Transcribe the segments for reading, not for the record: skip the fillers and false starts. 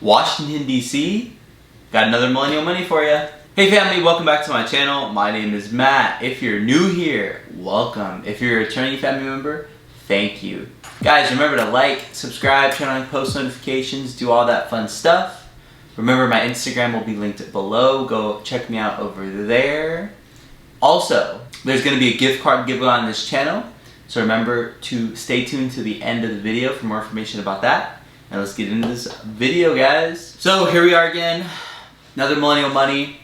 Washington DC. Got another Millennial Money for you. Hey family, welcome back to my channel. My name is Matt. If you're new here, welcome. If you're a returning family member, thank you. Guys, remember to like, subscribe, turn on post notifications, do all that fun stuff. Remember, my Instagram will be linked below. Go check me out over there. Also, there's going to be a gift card giveaway on this channel. So remember to stay tuned to the end of the video for more information about that. And let's get into this video, guys. So here we are again. Another Millennial Money,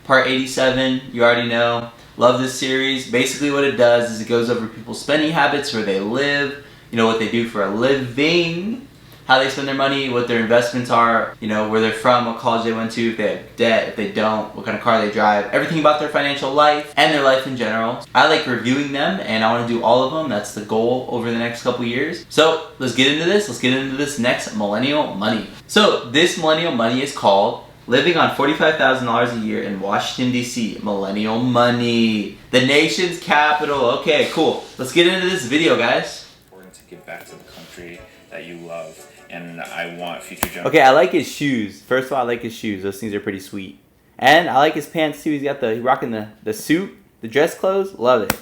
part 87. You already know. Love this series. Basically what it does is it goes over people's spending habits, where they live, you know, what they do for a living, how they spend their money, what their investments are, you know, where they're from, what college they went to, if they have debt, if they don't, what kind of car they drive, everything about their financial life and their life in general. I like reviewing them and I want to do all of them. That's the goal over the next couple years. So let's get into this. Let's get into this next Millennial Money. So this Millennial Money is called Living on $45,000 a Year in Washington DC. Millennial Money, the nation's capital. Okay, cool. Let's get into this video, guys. Important to give back to the country that you love. And I want future generations. Okay, I like his shoes. First of all, I like his shoes. Those things are pretty sweet. And I like his pants too. He's rocking the suit, the dress clothes. Love it.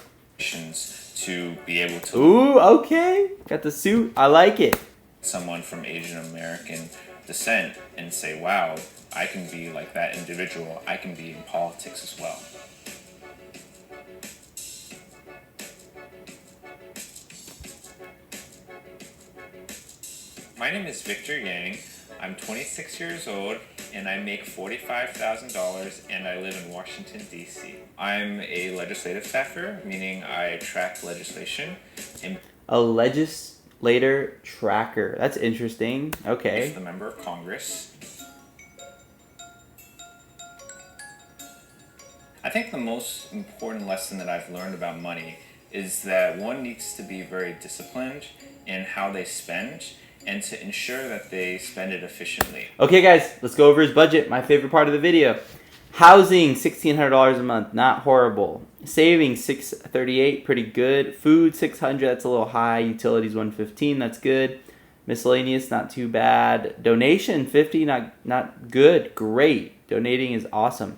To be able to. Ooh, okay. Got the suit. I like it. Someone from Asian American descent and say, wow, I can be like that individual. I can be in politics as well. My name is Victor Yang. I'm 26 years old and I make $45,000 and I live in Washington DC. I'm a legislative staffer, meaning I track legislation. A legislator tracker. That's interesting. Okay. The member of Congress. I think the most important lesson that I've learned about money is that one needs to be very disciplined in how they spend and to ensure that they spend it efficiently. Okay guys, let's go over his budget, my favorite part of the video. Housing, $1,600 a month, not horrible. Savings, $638, pretty good. Food, $600, that's a little high. Utilities, $115, that's good. Miscellaneous, not too bad. Donation, $50, not good, great. Donating is awesome.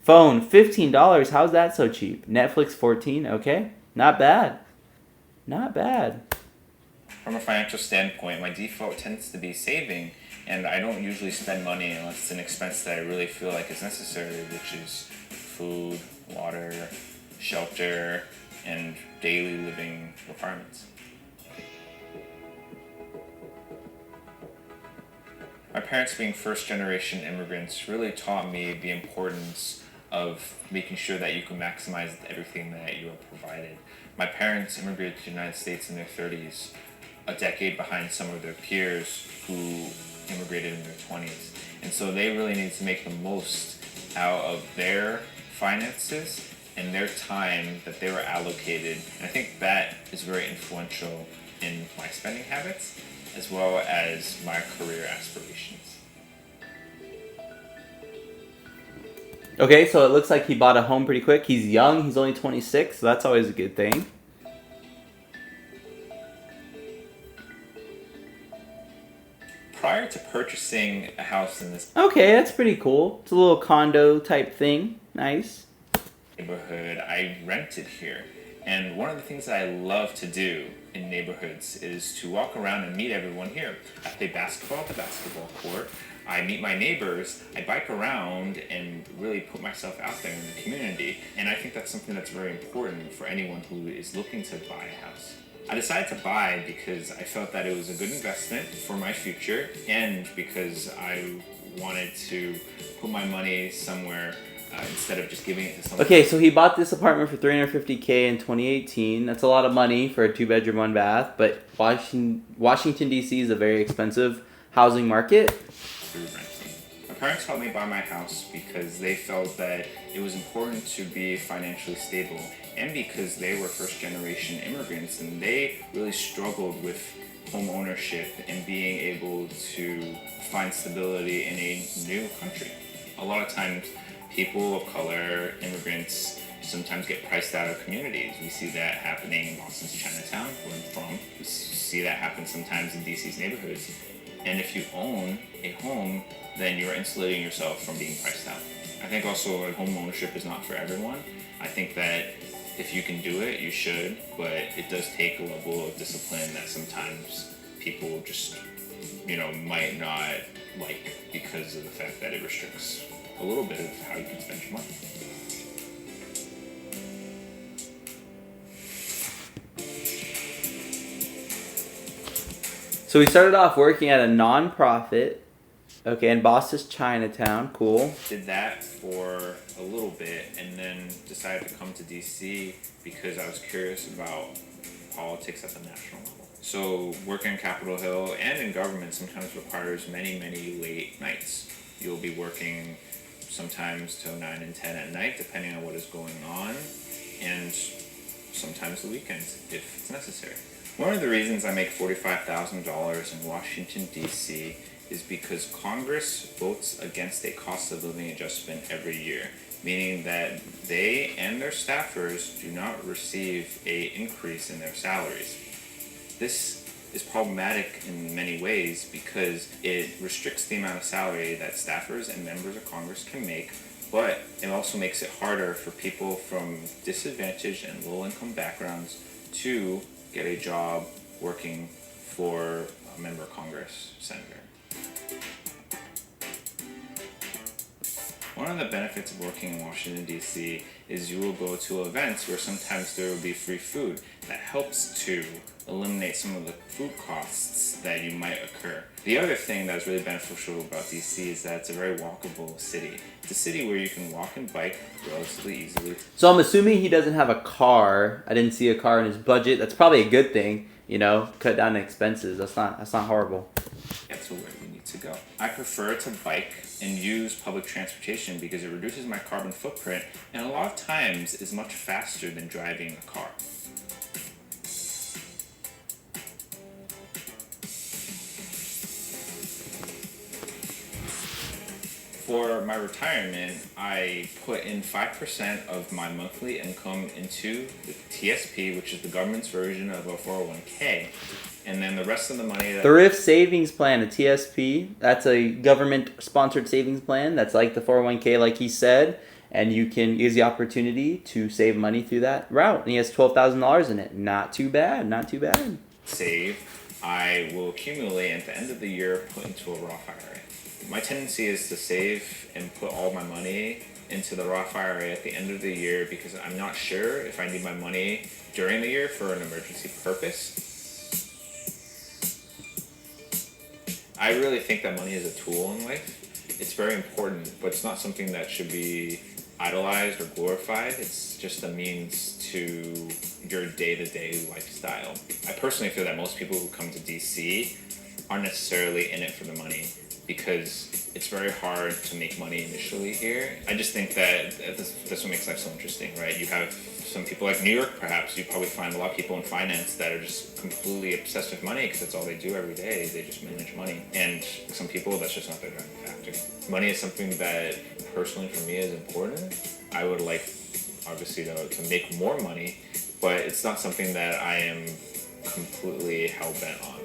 Phone, $15, how's that so cheap? Netflix, $14, okay, not bad. Not bad. From a financial standpoint, my default tends to be saving, and I don't usually spend money unless it's an expense that I really feel like is necessary, which is food, water, shelter, and daily living requirements. My parents, being first-generation immigrants, really taught me the importance of making sure that you can maximize everything that you are provided. My parents immigrated to the United States in their 30s, a decade behind some of their peers who immigrated in their 20s. And so they really need to make the most out of their finances and their time that they were allocated. And I think that is very influential in my spending habits as well as my career aspirations. Okay, so it looks like he bought a home pretty quick. He's young, he's only 26, so that's always a good thing. Prior to purchasing a house in this okay, that's pretty cool. It's a little condo type thing. Nice. Neighborhood, I rented here. And one of the things that I love to do in neighborhoods is to walk around and meet everyone here. I play basketball at the basketball court. I meet my neighbors. I bike around and really put myself out there in the community. And I think that's something that's very important for anyone who is looking to buy a house. I decided to buy because I felt that it was a good investment for my future and because I wanted to put my money somewhere instead of just giving it to someone. Okay, so he bought this apartment for $350K in 2018. That's a lot of money for a 2-bedroom, 1-bath, but Washington DC is a very expensive housing market. My parents helped me buy my house because they felt that it was important to be financially stable and because they were first-generation immigrants and they really struggled with home ownership and being able to find stability in a new country. A lot of times, people of color, immigrants, sometimes get priced out of communities. We see that happening in Boston's Chinatown, where I'm from. We see that happen sometimes in DC's neighborhoods. And if you own a home, then you're insulating yourself from being priced out. I think also like, home ownership is not for everyone. I think that if you can do it, you should, but it does take a level of discipline that sometimes people just, might not like because of the fact that it restricts a little bit of how you can spend your money. So we started off working at a non-profit, okay, in Boston's Chinatown. Cool. Did that for a little bit and then decided to come to DC because I was curious about politics at the national level. So working on Capitol Hill and in government sometimes requires many, many late nights. You'll be working sometimes till 9 and 10 at night, depending on what is going on, and sometimes the weekends if it's necessary. One of the reasons I make $45,000 in Washington DC is because Congress votes against a cost of living adjustment every year, meaning that they and their staffers do not receive an increase in their salaries. This is problematic in many ways because it restricts the amount of salary that staffers and members of Congress can make, but it also makes it harder for people from disadvantaged and low-income backgrounds to get a job working for a member of Congress, senator. One of the benefits of working in Washington DC is you will go to events where sometimes there will be free food that helps to eliminate some of the food costs that you might occur. The other thing that's really beneficial about DC is that it's a very walkable city. It's a city where you can walk and bike relatively easily. So I'm assuming he doesn't have a car. I didn't see a car in his budget. That's probably a good thing, cut down expenses. That's not horrible. Get to where you need to go. I prefer to bike and use public transportation because it reduces my carbon footprint and a lot of times is much faster than driving a car. For my retirement, I put in 5% of my monthly income into the TSP, which is the government's version of a 401k. And then the rest of the money... Thrift Savings Plan, a TSP, that's a government-sponsored savings plan. That's like the 401k, like he said. And you can use the opportunity to save money through that route. And he has $12,000 in it. Not too bad, not too bad. Save, I will accumulate at the end of the year, put into a Roth IRA. My tendency is to save and put all my money into the Roth IRA at the end of the year because I'm not sure if I need my money during the year for an emergency purpose. I really think that money is a tool in life. It's very important, but it's not something that should be idolized or glorified. It's just a means to your day-to-day lifestyle. I personally feel that most people who come to DC aren't necessarily in it for the money, because it's very hard to make money initially here. I just think that that's what makes life so interesting, right? You have some people like New York, perhaps. You probably find a lot of people in finance that are just completely obsessed with money because that's all they do every day. They just manage money. And some people, that's just not their driving factor. Money is something that personally for me is important. I would like, obviously, to make more money, but it's not something that I am completely hell-bent on.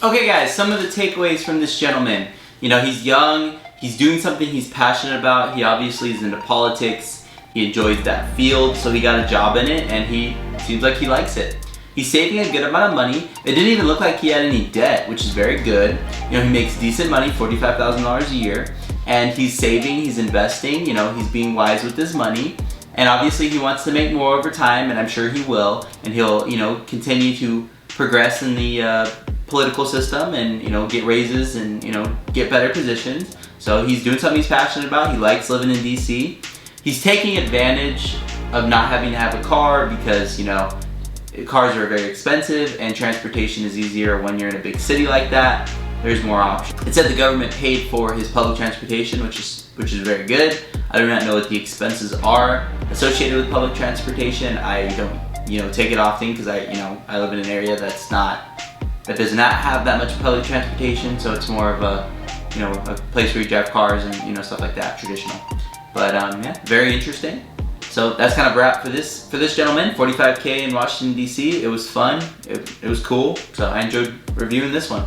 Okay guys, some of the takeaways from this gentleman. He's young, he's doing something he's passionate about, he obviously is into politics, he enjoys that field, so he got a job in it, and he seems like he likes it. He's saving a good amount of money. It didn't even look like he had any debt, which is very good. He makes decent money, $45,000 a year, and he's saving, he's investing, he's being wise with his money, and obviously he wants to make more over time, and I'm sure he will, and he'll, continue to progress in the political system and get raises and get better positions. So he's doing something he's passionate about. He likes living in DC. He's taking advantage of not having to have a car because cars are very expensive and transportation is easier when you're in a big city like that. There's more options. It said the government paid for his public transportation, which is very good. I do not know what the expenses are associated with public transportation. I don't take it often because I live in an area that does not have that much public transportation, so it's more of a a place where you drive cars and stuff like that, traditional. But yeah, very interesting. So that's kind of a wrap for this gentleman. 45K in Washington DC. It was fun. It was cool. So I enjoyed reviewing this one.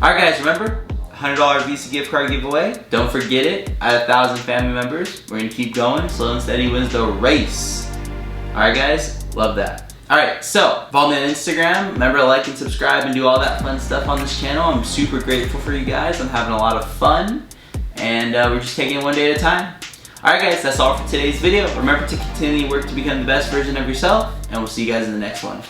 Alright guys, remember, $100 Visa gift card giveaway. Don't forget it. I have 1,000 family members. We're gonna keep going. Slow and steady wins the race. Alright guys, love that. Alright, so follow me on Instagram. Remember to like and subscribe and do all that fun stuff on this channel. I'm super grateful for you guys. I'm having a lot of fun. And we're just taking it one day at a time. Alright guys, that's all for today's video. Remember to continue to work to become the best version of yourself. And we'll see you guys in the next one.